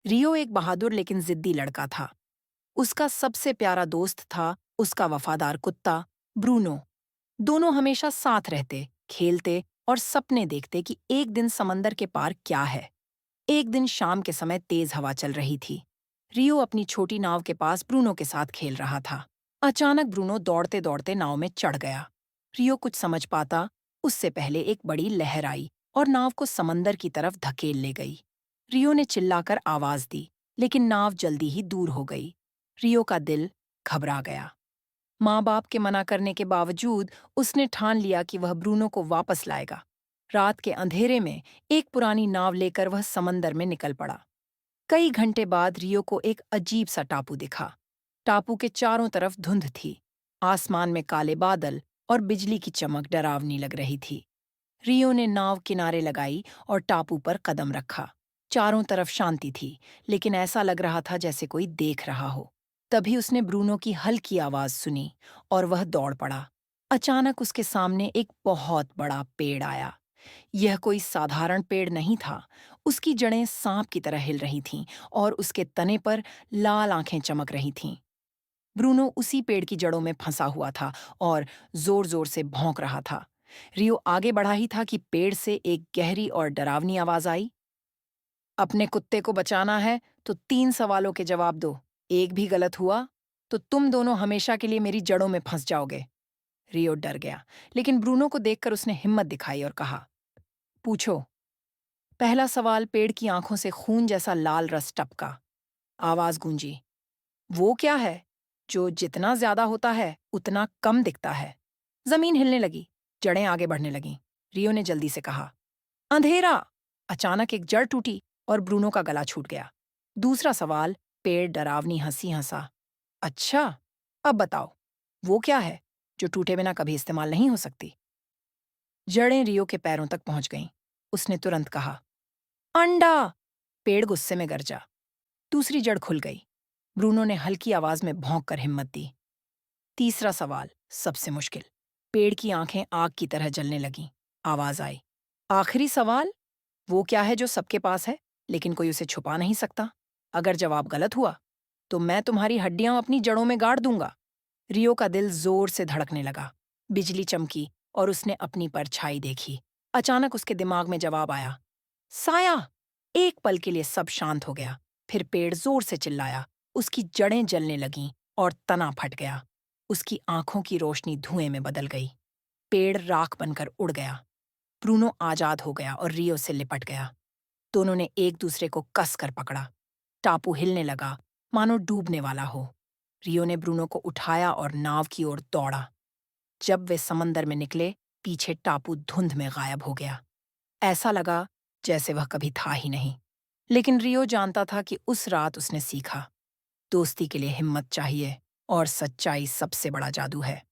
रियो एक बहादुर लेकिन जिद्दी लड़का था। उसका सबसे प्यारा दोस्त था उसका वफादार कुत्ता ब्रूनो। दोनों हमेशा साथ रहते, खेलते और सपने देखते कि एक दिन समंदर के पार क्या है। एक दिन शाम के समय तेज हवा चल रही थी। रियो अपनी छोटी नाव के पास ब्रूनो के साथ खेल रहा था। अचानक ब्रूनो दौड़ते दौड़ते नाव में चढ़ गया। रियो कुछ समझ पाता उससे पहले एक बड़ी लहर आई और नाव को समंदर की तरफ धकेल ले गई। रियो ने चिल्लाकर आवाज दी, लेकिन नाव जल्दी ही दूर हो गई। रियो का दिल घबरा गया। माँ बाप के मना करने के बावजूद उसने ठान लिया कि वह ब्रूनो को वापस लाएगा। रात के अंधेरे में एक पुरानी नाव लेकर वह समंदर में निकल पड़ा। कई घंटे बाद रियो को एक अजीब सा टापू दिखा। टापू के चारों तरफ धुंध थी। आसमान में काले बादल और बिजली की चमक डरावनी लग रही थी। रियो ने नाव किनारे लगाई और टापू पर कदम रखा। चारों तरफ शांति थी, लेकिन ऐसा लग रहा था जैसे कोई देख रहा हो। तभी उसने ब्रूनो की हल्की आवाज सुनी और वह दौड़ पड़ा। अचानक उसके सामने एक बहुत बड़ा पेड़ आया। यह कोई साधारण पेड़ नहीं था। उसकी जड़ें सांप की तरह हिल रही थीं और उसके तने पर लाल आंखें चमक रही थीं। ब्रूनो उसी पेड़ की जड़ों में फंसा हुआ था और जोर-जोर से भौंक रहा था। रियो आगे बढ़ा ही था कि पेड़ से एक गहरी और डरावनी आवाज आई। अपने कुत्ते को बचाना है तो 3 सवालों के जवाब दो। एक भी गलत हुआ तो तुम दोनों हमेशा के लिए मेरी जड़ों में फंस जाओगे। रियो डर गया, लेकिन ब्रूनो को देखकर उसने हिम्मत दिखाई और कहा, पूछो। पहला सवाल पेड़ की आंखों से खून जैसा लाल रस टपका। आवाज गूंजी, वो क्या है जो जितना ज्यादा होता है उतना कम दिखता है? जमीन हिलने लगी, जड़ें आगे बढ़ने लगीं। रियो ने जल्दी से कहा, अंधेरा। अचानक एक जड़ टूटी और ब्रूनो का गला छूट गया। दूसरा सवाल, पेड़ डरावनी हंसी हंसा। अच्छा, अब बताओ, वो क्या है जो टूटे बिना कभी इस्तेमाल नहीं हो सकती? जड़ें रियो के पैरों तक पहुंच गईं। उसने तुरंत कहा, अंडा। पेड़ गुस्से में गरजा। दूसरी जड़ खुल गई। ब्रूनो ने हल्की आवाज में भौंक कर हिम्मत दी। तीसरा सवाल, सबसे मुश्किल। पेड़ की आंखें आग की तरह जलने लगीं। आवाज आई, आखिरी सवाल, वो क्या है जो सबके पास है लेकिन कोई उसे छुपा नहीं सकता? अगर जवाब गलत हुआ तो मैं तुम्हारी हड्डियां अपनी जड़ों में गाड़ दूंगा। रियो का दिल जोर से धड़कने लगा। बिजली चमकी और उसने अपनी परछाई देखी। अचानक उसके दिमाग में जवाब आया, साया। एक पल के लिए सब शांत हो गया। फिर पेड़ जोर से चिल्लाया। उसकी जड़ें जलने लगीं और तना फट गया। उसकी आंखों की रोशनी धुएं में बदल गई। पेड़ राख बनकर उड़ गया। ब्रूनो आजाद हो गया और रियो से लिपट गया। दोनों ने एक दूसरे को कस कर पकड़ा। टापू हिलने लगा, मानो डूबने वाला हो। रियो ने ब्रूनो को उठाया और नाव की ओर दौड़ा। जब वे समंदर में निकले, पीछे टापू धुंध में गायब हो गया। ऐसा लगा जैसे वह कभी था ही नहीं। लेकिन रियो जानता था कि उस रात उसने सीखा, दोस्ती के लिए हिम्मत चाहिए और सच्चाई सबसे बड़ा जादू है।